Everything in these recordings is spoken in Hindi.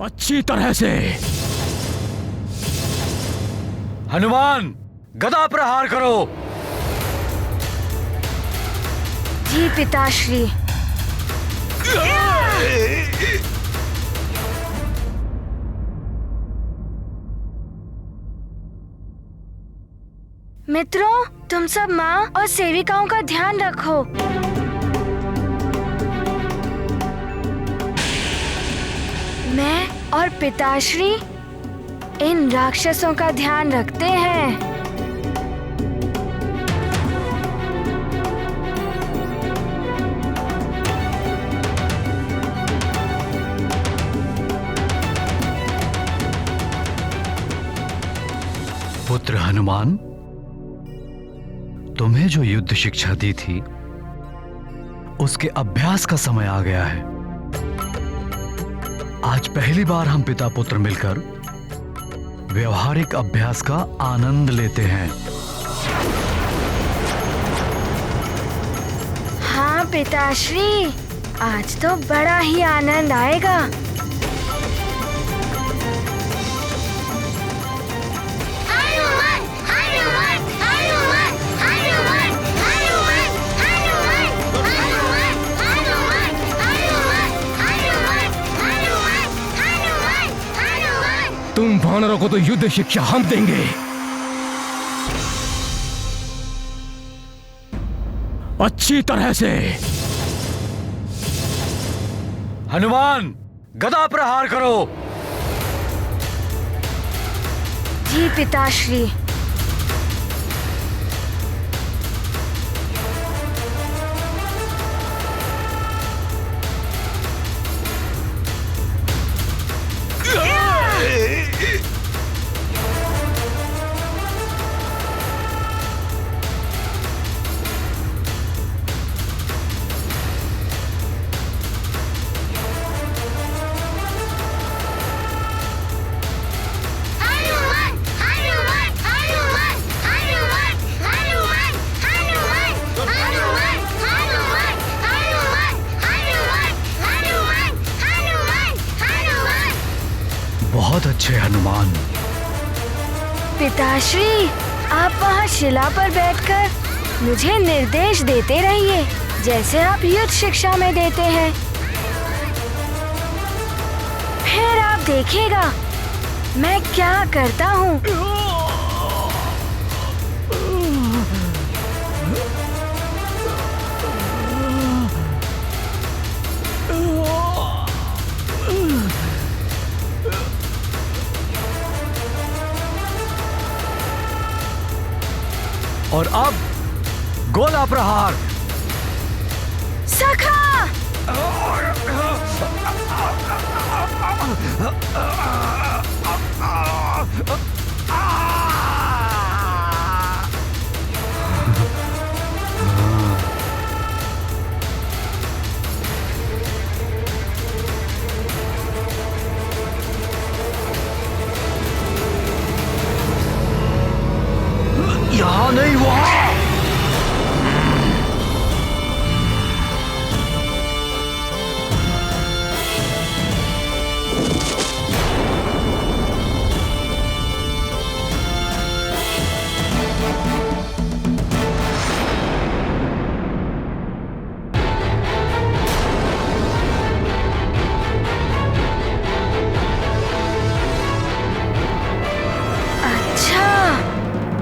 अच्छी तरह से। हनुमान, गदा प्रहार करो। जी पिताश्री। मित्रों, तुम सब माँ और सेविकाओं का ध्यान रखो। मैं और पिताश्री इन राक्षसों का ध्यान रखते हैं। पुत्र हनुमान, तुम्हें जो युद्ध शिक्षा दी थी उसके अभ्यास का समय आ गया है। आज पहली बार हम पिता पुत्र मिलकर व्यवहारिक अभ्यास का आनंद लेते हैं। हाँ पिताश्री, आज तो बड़ा ही आनंद आएगा। तुम वानरों को तो युद्ध शिक्षा हम देंगे। अच्छी तरह से। हनुमान, गदा प्रहार करो। जी पिताश्री। बहुत अच्छे हनुमान। पिताश्री, आप वहाँ शिला पर बैठकर मुझे निर्देश देते रहिए, जैसे आप युद्ध शिक्षा में देते हैं। फिर आप देखिएगा मैं क्या करता हूँ। और अब गोला प्रहार। सखा! यहाँ नहीं, वहाँ।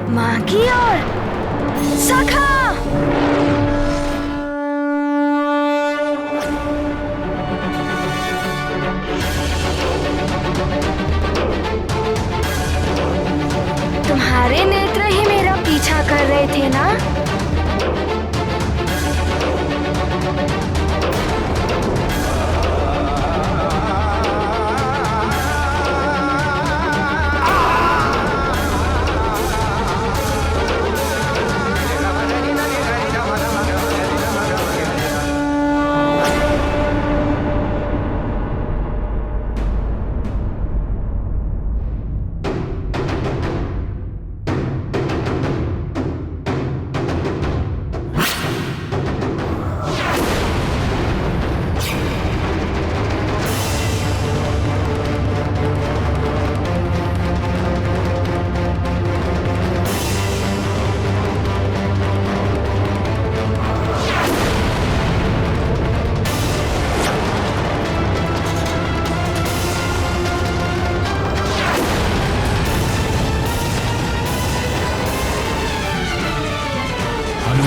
माँ की ओर। सखा! तुम्हारे नेत्र ही मेरा पीछा कर रहे थे ना?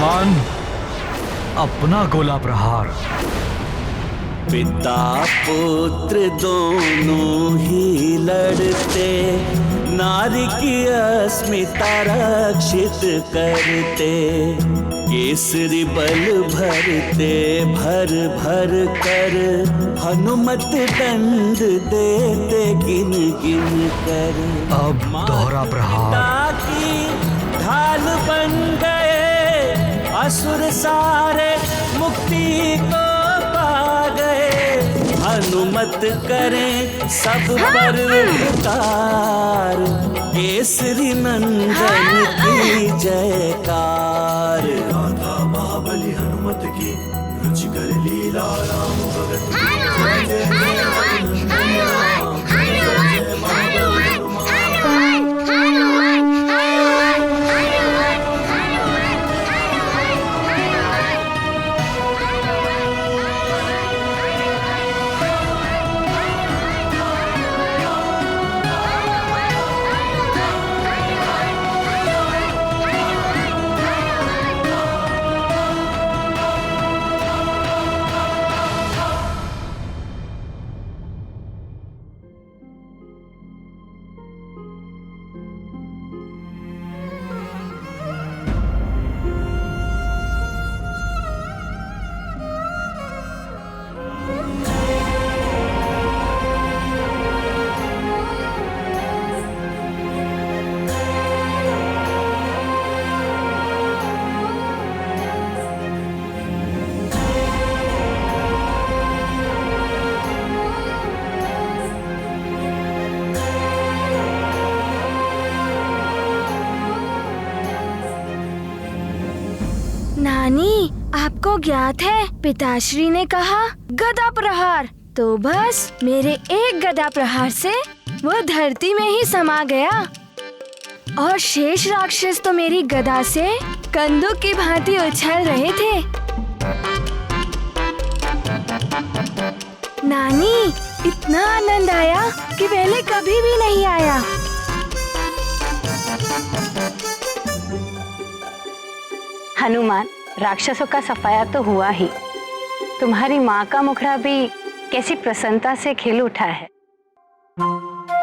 हनुमान, अपना गोला प्रहार। पिता पुत्र दोनों ही लड़ते, नारी की अस्मिता रक्षित करते। केसरी बल भरते भर भर कर, हनुमत दंड देते गिन गिन कर। अब दोहरा प्रहार। पिता की ढाल बन गए, असुर सारे मुक्ति को पा गए। हनुमत करें सब पर उपकार, केसरी नंदन की जयकार। राधा महाबली हनुमत की, रुचिकर लीला राम भगत। नानी, आपको ज्ञात है पिताश्री ने कहा गदा प्रहार, तो बस मेरे एक गदा प्रहार से वो धरती में ही समा गया और शेष राक्षस तो मेरी गदा से कंदूक की भांति उछल रहे थे। नानी, इतना आनंद आया कि पहले कभी भी नहीं आया। हनुमान, राक्षसों का सफाया तो हुआ ही, तुम्हारी माँ का मुखड़ा भी कैसी प्रसन्नता से खिल उठा है।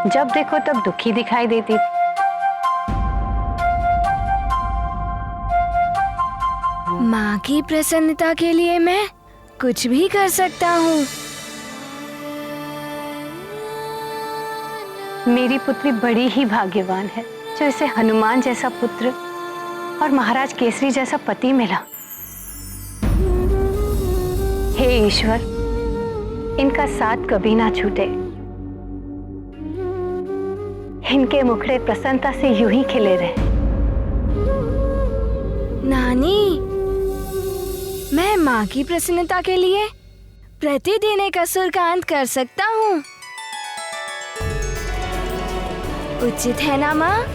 जब देखो तब दुखी दिखाई देती। माँ की प्रसन्नता के लिए मैं कुछ भी कर सकता हूँ। मेरी पुत्री बड़ी ही भाग्यवान है जो इसे हनुमान जैसा पुत्र और महाराज केसरी जैसा पति मिला। हे ईश्वर, इनका साथ कभी ना छूटे। इनके मुखड़े प्रसन्नता से यूं ही खिले रहे। नानी, मैं माँ की प्रसन्नता के लिए प्रतिदिन एक असुर का अंत कर सकता हूँ। उचित है ना माँ?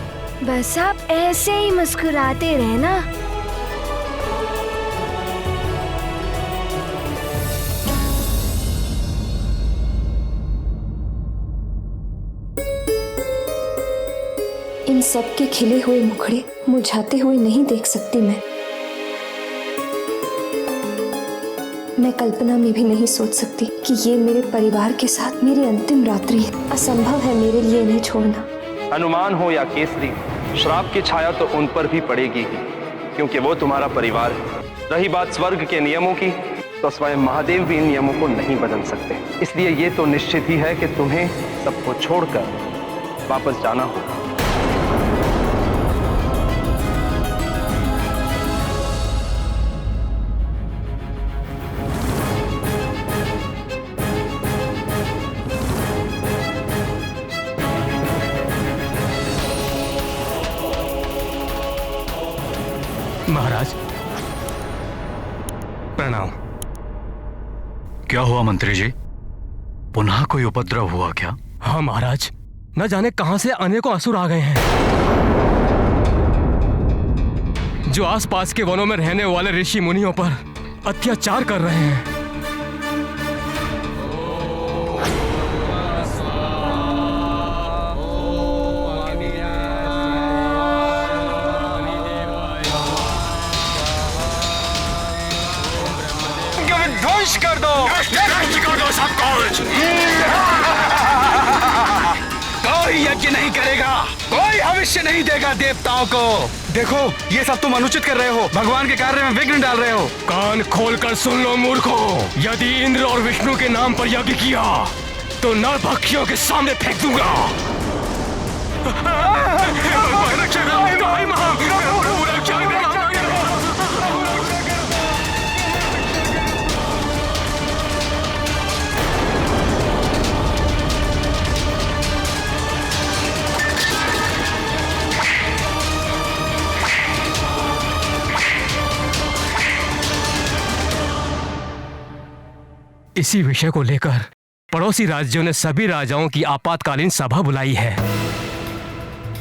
बस आप ऐसे ही मुस्कुराते रहना। इन सब के खिले हुए मुखड़े मुरझाते हुए नहीं देख सकती मैं कल्पना में भी नहीं सोच सकती कि ये मेरे परिवार के साथ मेरी अंतिम रात्रि है। असंभव है मेरे लिए इन्हें छोड़ना। हनुमान हो या केसरी, श्राप की छाया तो उन पर भी पड़ेगी ही, क्योंकि वो तुम्हारा परिवार है। रही बात स्वर्ग के नियमों की, तो स्वयं महादेव भी इन नियमों को नहीं बदल सकते। इसलिए ये तो निश्चित ही है कि तुम्हें सबको छोड़कर वापस जाना होगा। महाराज, प्रणाम। क्या हुआ मंत्री जी? पुनः कोई उपद्रव हुआ क्या? हाँ महाराज, न जाने कहां से अनेकों असुर आ गए हैं, जो आसपास के वनों में रहने वाले ऋषि मुनियों पर अत्याचार कर रहे हैं। नहीं करेगा, कोई भविष्य नहीं देगा देवताओं को। देखो, ये सब तुम अनुचित कर रहे हो, भगवान के कार्य में विघ्न डाल रहे हो। कान खोलकर सुन लो मूर्खो, यदि इंद्र और विष्णु के नाम पर यज्ञ किया तो नरभक्षियों के सामने फेंक दूंगा। इसी विषय को लेकर पड़ोसी राज्यों ने सभी राजाओं की आपातकालीन सभा बुलाई है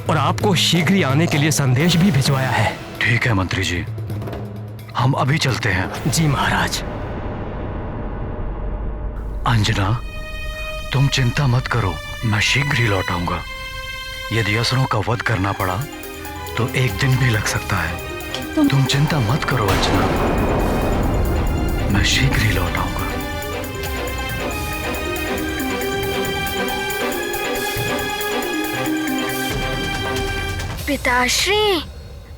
और आपको शीघ्र ही आने के लिए संदेश भी भिजवाया है। ठीक है मंत्री जी, हम अभी चलते हैं। जी महाराज। अंजना, तुम चिंता मत करो, मैं शीघ्र ही लौट आऊंगा। यदि असुरों का वध करना पड़ा तो 1 दिन भी लग सकता है। तुम चिंता मत करो अंजना, मैं शीघ्र ही लौट आऊंगा। पिताश्री,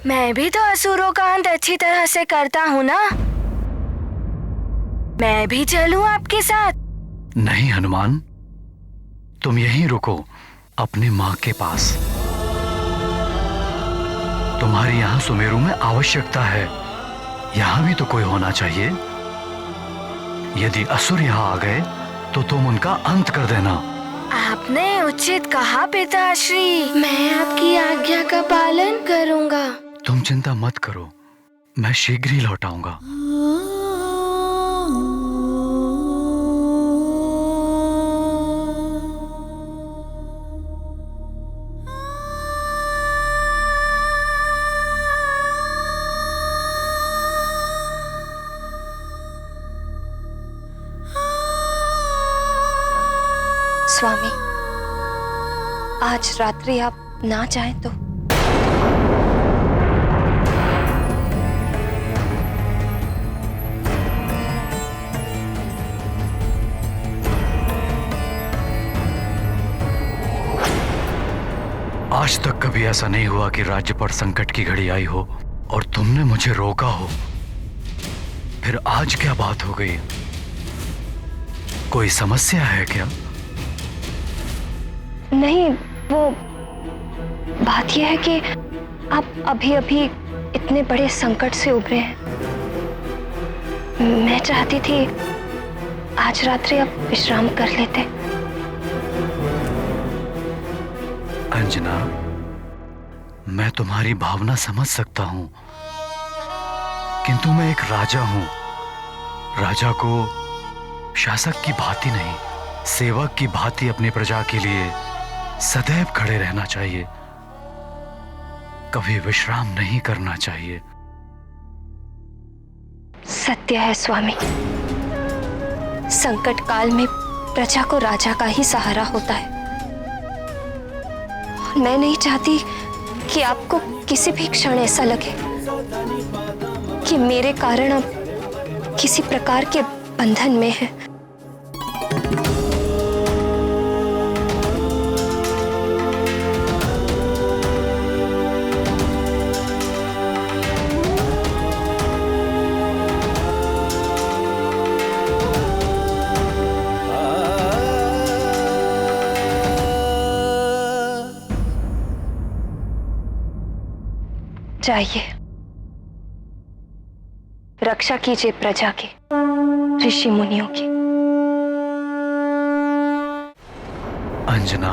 मैं भी तो असुरों का अंत अच्छी तरह से करता हूँ ना, मैं भी चलूं आपके साथ? नहीं हनुमान, तुम यहीं रुको अपनी माँ के पास। तुम्हारी यहाँ सुमेरु में आवश्यकता है, यहाँ भी तो कोई होना चाहिए। यदि असुर यहाँ आ गए तो तुम उनका अंत कर देना। आपने उचित कहा पिताश्री, मैं आपकी आज्ञा का पालन करूंगा। तुम चिंता मत करो, मैं शीघ्र ही लौट आऊंगा। स्वामी, आज रात्रि आप ना जाएं तो? आज तक कभी ऐसा नहीं हुआ कि राज्य पर संकट की घड़ी आई हो और तुमने मुझे रोका हो। फिर आज क्या बात हो गई? कोई समस्या है क्या? नहीं, वो बात यह है कि आप अभी-अभी इतने बड़े संकट से उभरे हैं। मैं चाहती थी आज रात्रि आप विश्राम कर लेते। अंजना, मैं तुम्हारी भावना समझ सकता हूं, किंतु मैं एक राजा हूं। राजा को शासक की भांति नहीं, सेवक की भांति अपनी प्रजा के लिए सदैव खड़े रहना चाहिए, कभी विश्राम नहीं करना चाहिए। सत्य है स्वामी, संकट काल में प्रजा को राजा का ही सहारा होता है। मैं नहीं चाहती कि आपको किसी भी क्षण ऐसा लगे कि मेरे कारण आप किसी प्रकार के बंधन में हैं। जाइए, रक्षा कीजिए प्रजा की, ऋषि मुनियों की। अंजना,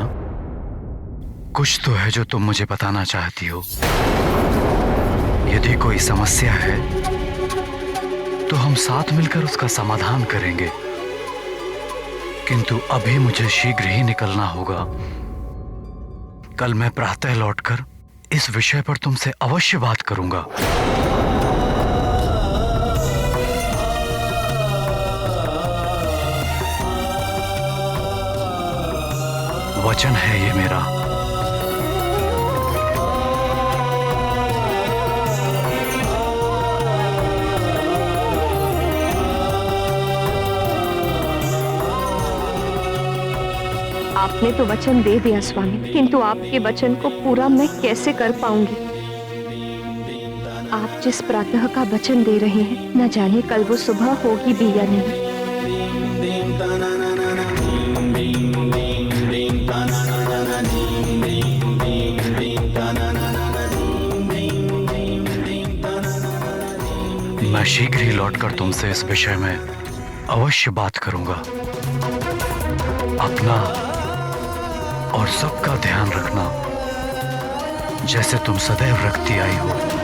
कुछ तो है जो तुम मुझे बताना चाहती हो। यदि कोई समस्या है तो हम साथ मिलकर उसका समाधान करेंगे, किंतु अभी मुझे शीघ्र ही निकलना होगा। कल मैं प्रातः लौटकर इस विषय पर तुमसे अवश्य बात करूंगा। वचन है ये मेरा। आपने तो वचन दे दिया स्वामी, किंतु आपके वचन को पूरा मैं कैसे कर पाऊंगी? आप जिस प्रातः का वचन दे रहे हैं, न जाने कल वो सुबह होगी भी या नहीं। मैं शीघ्र ही लौटकर तुमसे इस विषय में अवश्य बात करूंगा। अपना और सबका ध्यान रखना, जैसे तुम सदैव रखती आई हो।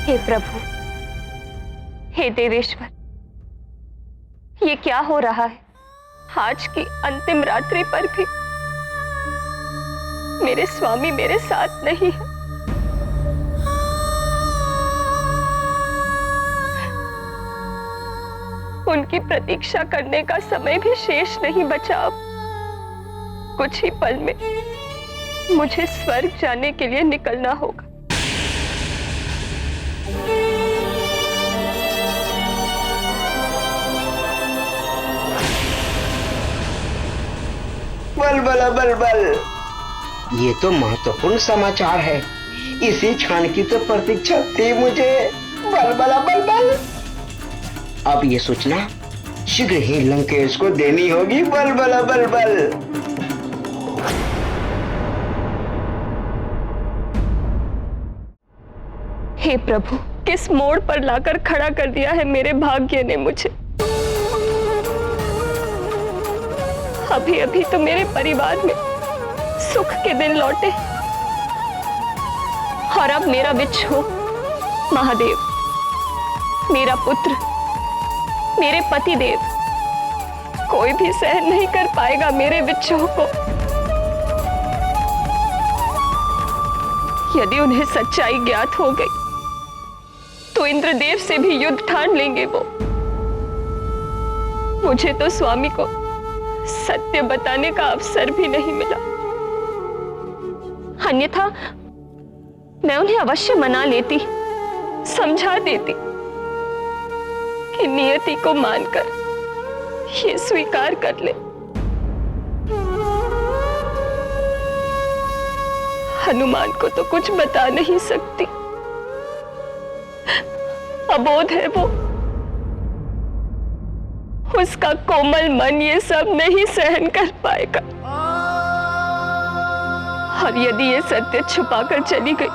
हे प्रभु, हे देवेश्वर, ये क्या हो रहा है? आज की अंतिम रात्रि पर भी मेरे स्वामी मेरे साथ नहीं है। उनकी प्रतीक्षा करने का समय भी शेष नहीं बचा। अब कुछ ही पल में मुझे स्वर्ग जाने के लिए निकलना होगा। बल बल बल, ये तो महत्वपूर्ण समाचार है। इसी क्षण की तो प्रतीक्षा थी मुझे। बल बल बल बल, अब ये सूचना शीघ्र ही लंकेश को देनी होगी। बल बल बल बल। हे प्रभु, किस मोड़ पर लाकर खड़ा कर दिया है मेरे भाग्य ने मुझे। अभी अभी तो मेरे परिवार में सुख के दिन लौटे, और अब मेरा विच्छोह महादेव, मेरा पुत्र, मेरे पति देव, कोई भी सहन नहीं कर पाएगा मेरे विच्छोह को। यदि उन्हें सच्चाई ज्ञात हो गई तो इंद्रदेव से भी युद्ध ठान लेंगे वो। मुझे तो स्वामी को सत्य बताने का अवसर भी नहीं मिला, अन्यथा मैं उन्हें अवश्य मना लेती, समझा देती कि नियति को मानकर ये स्वीकार कर ले। हनुमान को तो कुछ बता नहीं सकती, अबोध है वो। उसका कोमल मन ये सब नहीं सहन कर पाएगा, और यदि ये सत्य छुपाकर चली गई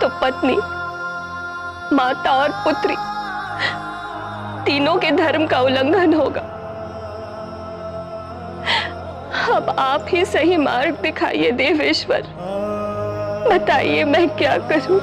तो पत्नी, माता और पुत्री तीनों के धर्म का उल्लंघन होगा। अब आप ही सही मार्ग दिखाइए देवेश्वर, बताइए मैं क्या करूं।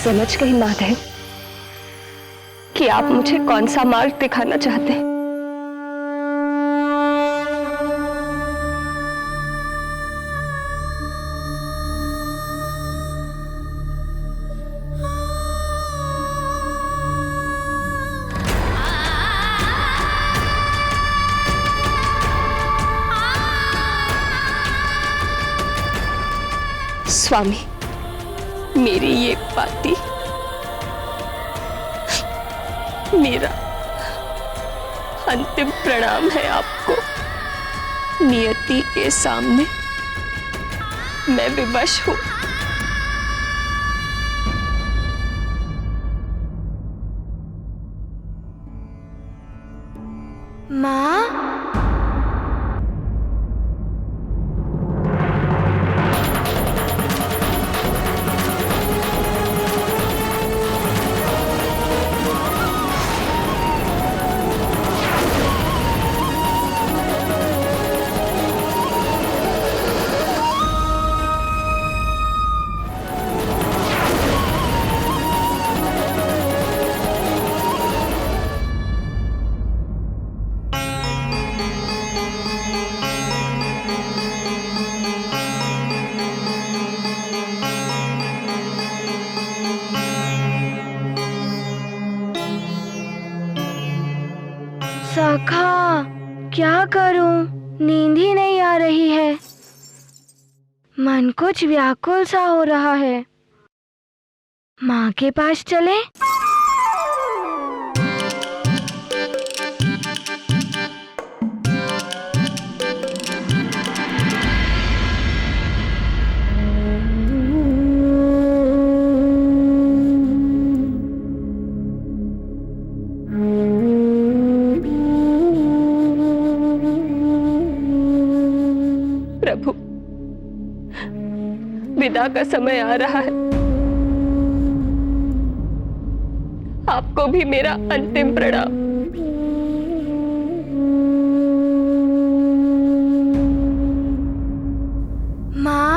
समझ गई महादेव कि आप मुझे कौन सा मार्ग दिखाना चाहते हैं। स्वामी, मेरी ये पाती मेरा अंतिम प्रणाम है आपको। नियति के सामने मैं विवश हूं। माँ, सखा, क्या करूं? नींद ही नहीं आ रही है। मन कुछ व्याकुल सा हो रहा है। माँ के पास चले? प्रभु, विदा का समय आ रहा है। आपको भी मेरा अंतिम प्रणाम। माँ,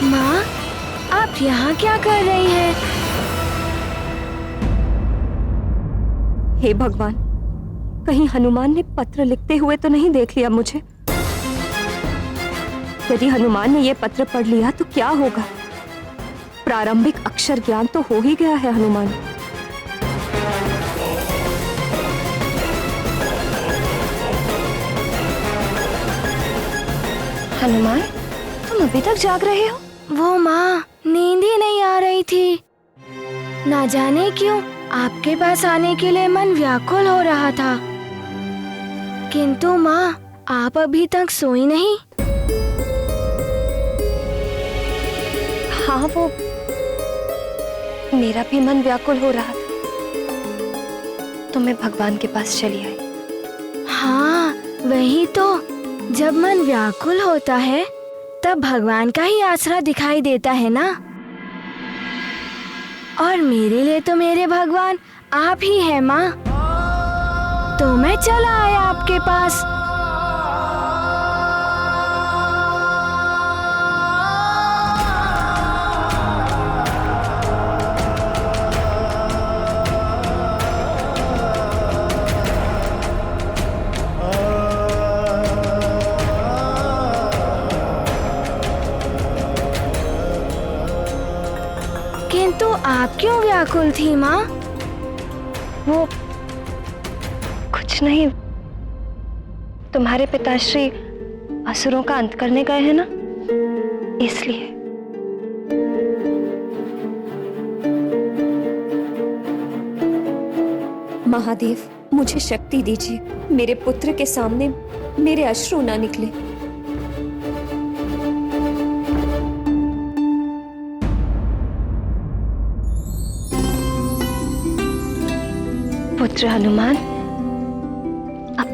माँ, आप यहाँ क्या कर रही हैं? हे भगवान, कहीं हनुमान ने पत्र लिखते हुए तो नहीं देख लिया मुझे। यदि हनुमान ने यह पत्र पढ़ लिया तो क्या होगा? प्रारंभिक अक्षर ज्ञान तो हो ही गया है हनुमान। हनुमान, तुम अभी तक जाग रहे हो? वो माँ, नींद ही नहीं आ रही थी। ना जाने क्यों आपके पास आने के लिए मन व्याकुल हो रहा था। किंतु माँ, आप अभी तक सोई नहीं। हाँ, वो मेरा भी मन व्याकुल हो रहा था, तो मैं भगवान के पास चली आई। हाँ, वही तो। जब मन व्याकुल होता है तब भगवान का ही आसरा दिखाई देता है ना। और मेरे लिए तो मेरे भगवान आप ही हैं माँ। तो मैं चला आया आपके पास। किंतु आप क्यों व्याकुल थी माँ? वो कुछ नहीं, तुम्हारे पिताश्री असुरों का अंत करने गए हैं ना, इसलिए। महादेव, मुझे शक्ति दीजिए। मेरे पुत्र के सामने मेरे अश्रु ना निकले। पुत्र हनुमान,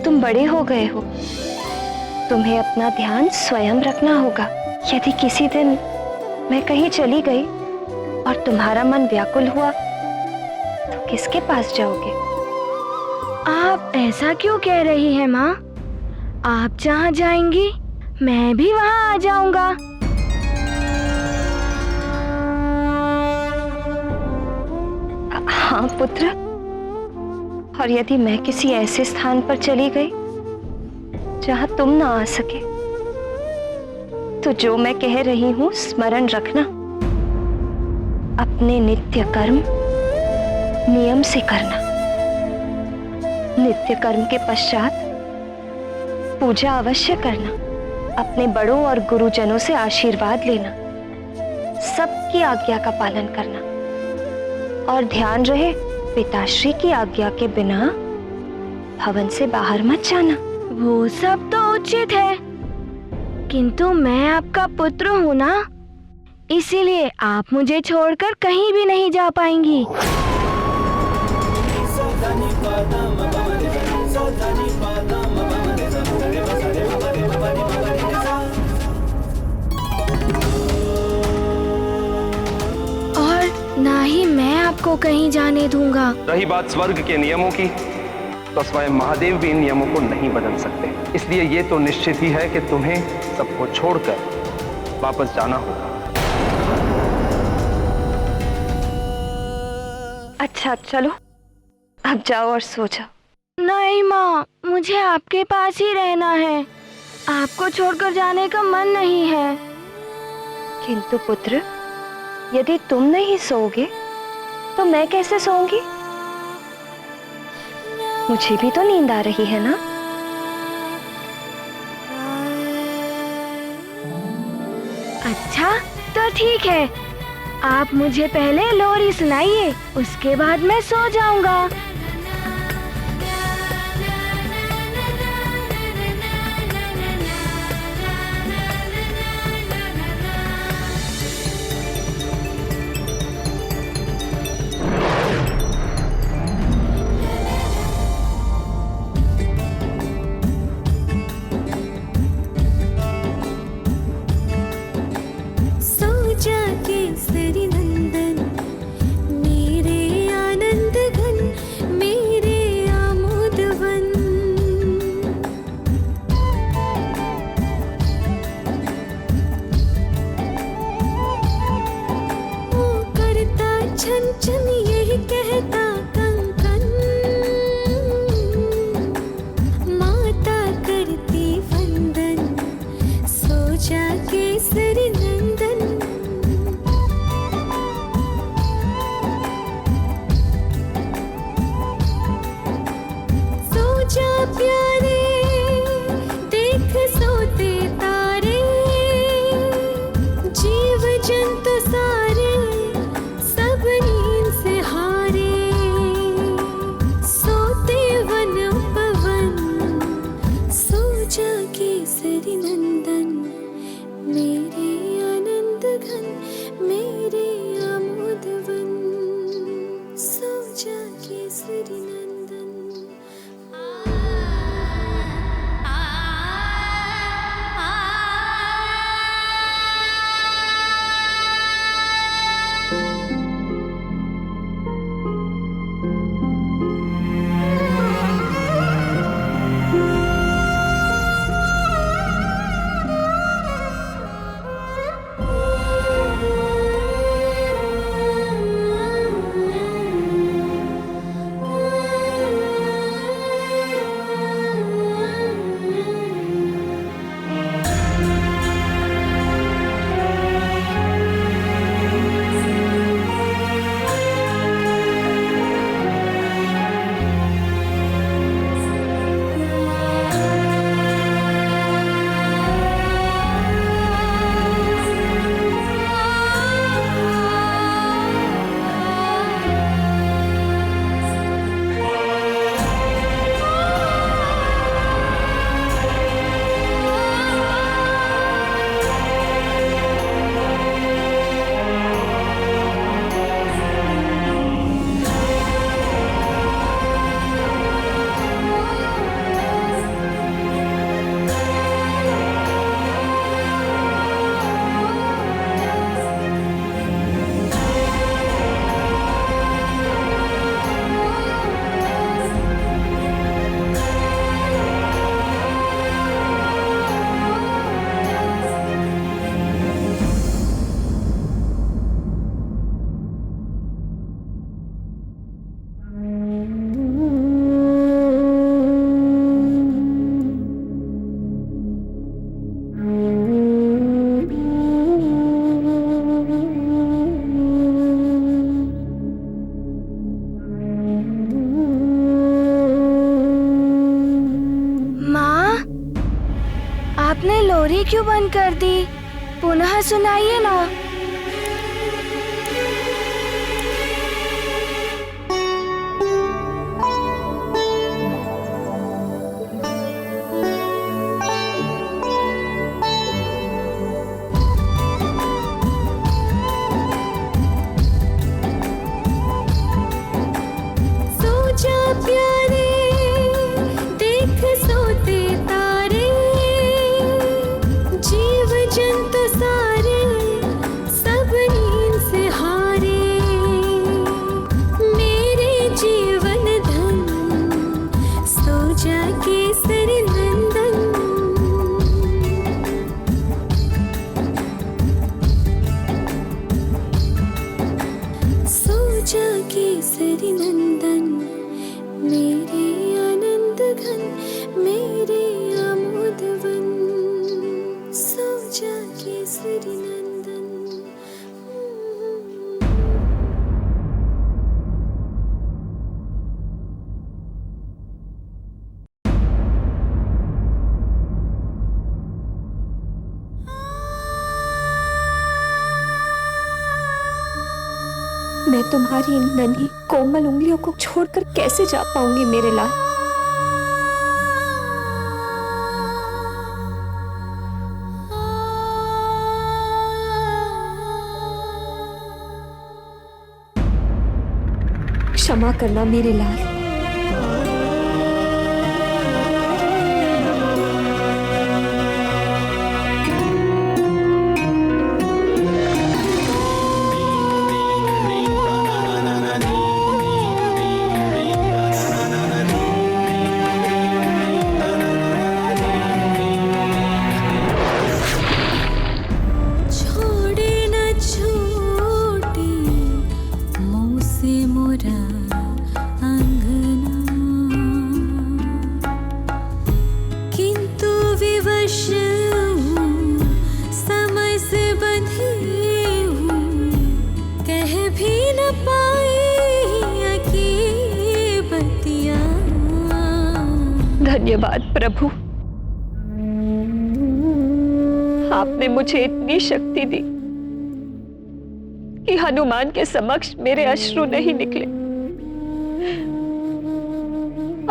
तुम बड़े हो गए हो, तुम्हें अपना ध्यान स्वयं रखना होगा। यदि किसी दिन मैं कहीं चली गई और तुम्हारा मन व्याकुल हुआ तो किसके पास जाओगे? आप ऐसा क्यों कह रही हैं माँ? आप जहाँ जाएंगी मैं भी वहाँ आ जाऊंगा। हाँ पुत्र, और यदि मैं किसी ऐसे स्थान पर चली गई जहाँ तुम ना आ सके तो जो मैं कह रही हूँ स्मरण रखना। अपने नित्य कर्म नियम से करना। नित्य कर्म के पश्चात पूजा अवश्य करना। अपने बड़ों और गुरुजनों से आशीर्वाद लेना। सबकी आज्ञा का पालन करना और ध्यान रहे पिताश्री की आज्ञा के बिना भवन से बाहर मत जाना। वो सब तो उचित है, किंतु मैं आपका पुत्र हूँ ना, इसीलिए आप मुझे छोड़कर कहीं भी नहीं जा पाएंगी। और ना ही मैं आपको कहीं जाने दूंगा। रही बात स्वर्ग के नियमों की, तो स्वयं महादेव भी इन नियमों को नहीं बदल सकते। इसलिए ये तो निश्चित ही है कि तुम्हें सबको छोड़कर वापस जाना होगा। अच्छा चलो, अब जाओ और सो जाओ। नहीं माँ, मुझे आपके पास ही रहना है। आपको छोड़कर जाने का मन नहीं है। किंतु पुत्र, यदि तुम नहीं सोओगे तो मैं कैसे सोऊंगी? मुझे भी तो नींद आ रही है ना। अच्छा तो ठीक है, आप मुझे पहले लोरी सुनाइए, उसके बाद मैं सो जाऊंगा। पुनः सुनाइए ना। मैं तुम्हारी इन नन्ही कोमल उंगलियों को छोड़कर कैसे जा पाऊंगी मेरे लाल। क्षमा करना मेरे लाल। धन्यवाद प्रभु, आपने मुझे इतनी शक्ति दी कि हनुमान के समक्ष मेरे अश्रु नहीं निकले।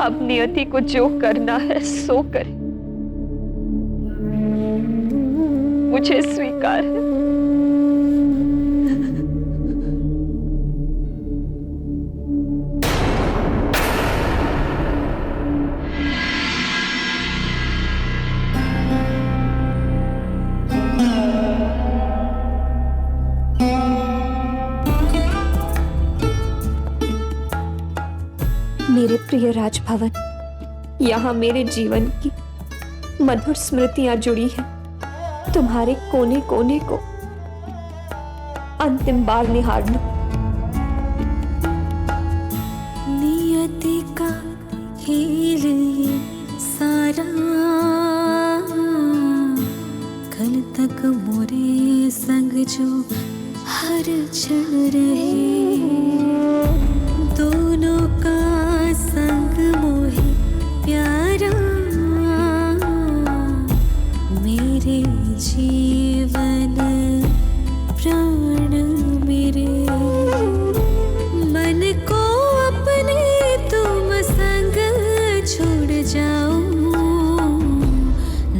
अब नियति को जो करना है सो करे, मुझे स्वीकार है। मेरे प्रिय राजभवन, यहाँ मेरे जीवन की मधुर स्मृतियां जुड़ी हैं। तुम्हारे कोने कोने को अंतिम बार निहारना। नियति का खेल ये सारा, कल तक मोरे संग जो हर क्षण रहे, दोनों का संग मोहे प्यारा, मेरे जीवन प्राण मेरे, मन को अपने तुम संग छोड़ जाओ,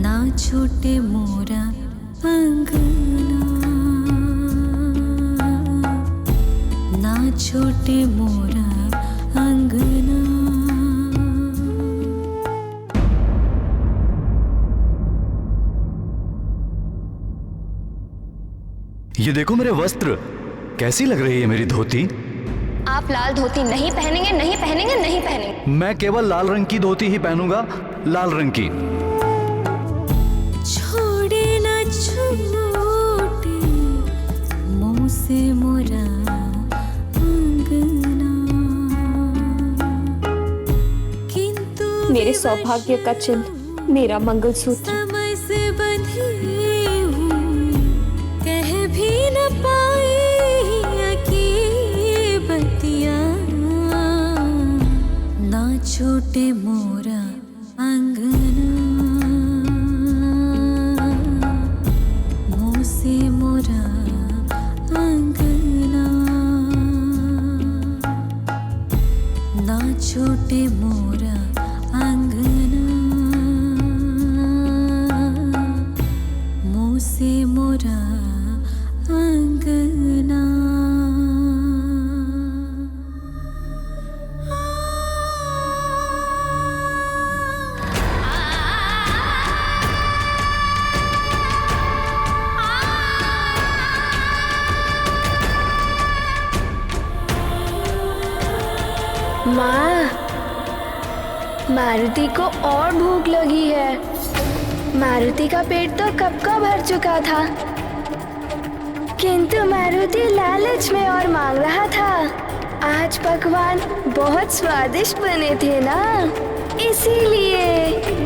ना छोटे मोरा अंगना, ना छोटे मोरा अंगना। ये देखो मेरे वस्त्र, कैसी लग रही है मेरी धोती? आप लाल धोती नहीं पहनेंगे, नहीं पहनेंगे, नहीं पहनेंगे। मैं केवल लाल रंग की धोती ही पहनूंगा, लाल रंग की। छोड़े ना छोटे मुंह से मोरा अंगना, किंतु मेरे सौभाग्य का चिन्ह, मेरा मंगलसूत्र। समय से बंधे हूँ, कह भी न पाए की बतिया, ना छोटे मोरा अंगना, मुँह से मोरा अंगना, ना छोटे मोरा अंगना, मुँह से मोरा अंगना। माँ, मारुति को और भूख लगी है। मारुति का पेट तो कब का भर चुका था, किंतु मारुति लालच में और मांग रहा था। आज पकवान बहुत स्वादिष्ट बने थे ना, इसीलिए।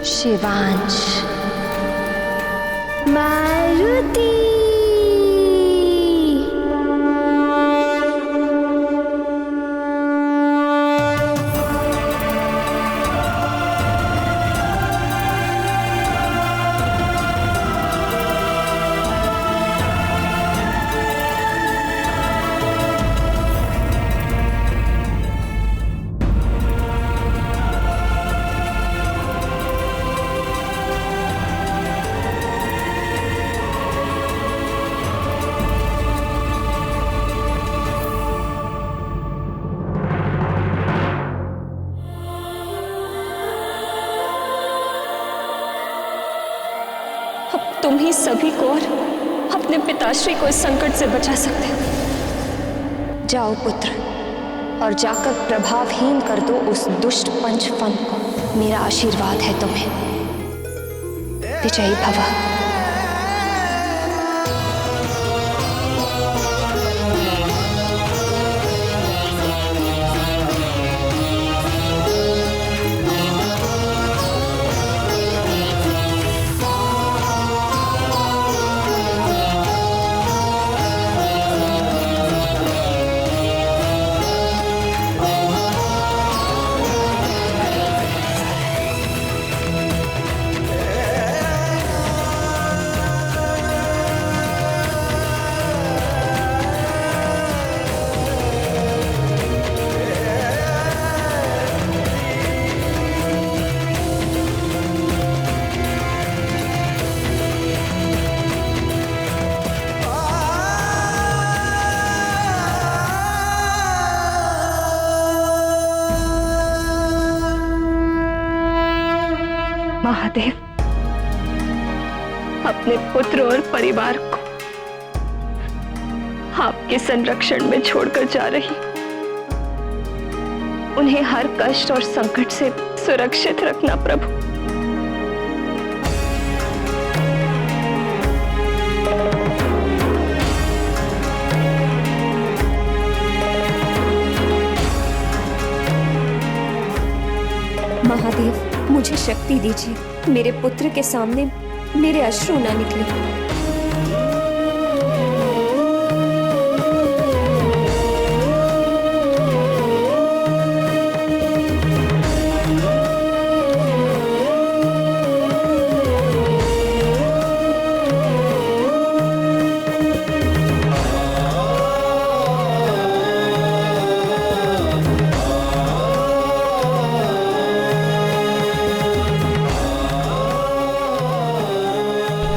शिवांश, मारुति। तुम ही सभी को और अपने पिताश्री को इस संकट से बचा सकते हो। जाओ पुत्र, और जाकर प्रभावहीन कर दो उस दुष्ट पंचफन को। मेरा आशीर्वाद है तुम्हें। विजयी भव। महादेव, अपने पुत्र और परिवार को आपके संरक्षण में छोड़कर जा रही, उन्हें हर कष्ट और संकट से सुरक्षित रखना प्रभु। महादेव, मुझे शक्ति दीजिए। मेरे पुत्र के सामने मेरे अश्रु न निकले।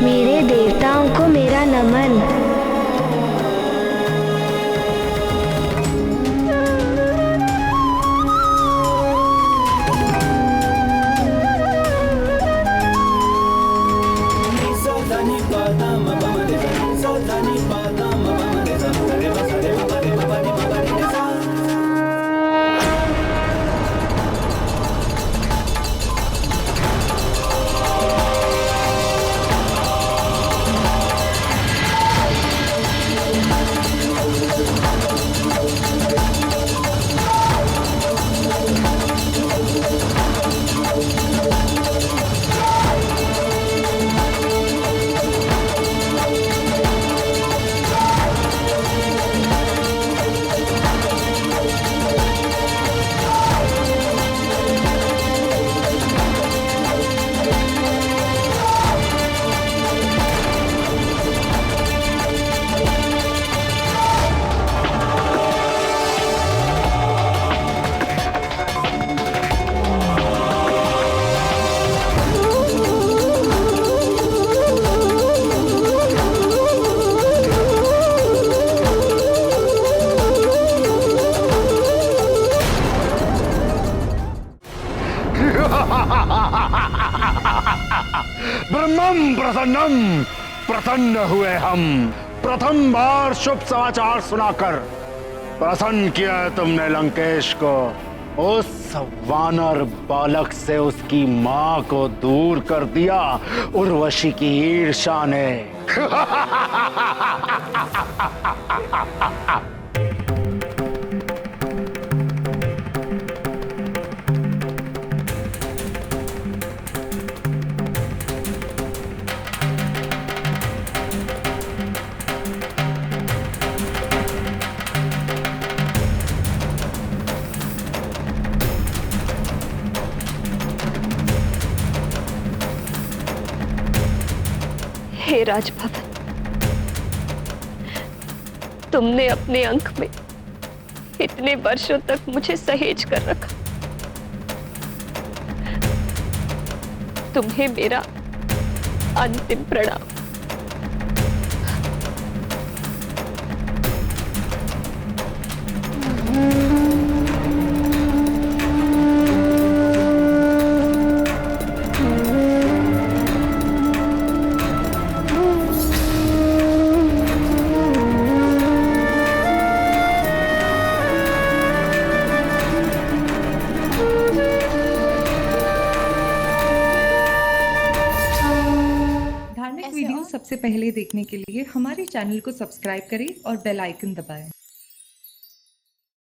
मेरे देवताओं को मेरा नमन। ब्रह्मम प्रसन्नम, प्रसन्न हुए हम। प्रथम बार शुभ समाचार सुनाकर प्रसन्न किया तुमने लंकेश को। उस वानर बालक से उसकी मां को दूर कर दिया उर्वशी की ईर्ष्या ने। हे राजभवन, तुमने अपने अंक में इतने वर्षों तक मुझे सहेज कर रखा। तुम्हें मेरा अंतिम प्रणाम। वीडियो सबसे पहले देखने के लिए हमारे चैनल को सब्सक्राइब करें और बेल आइकन दबाएं।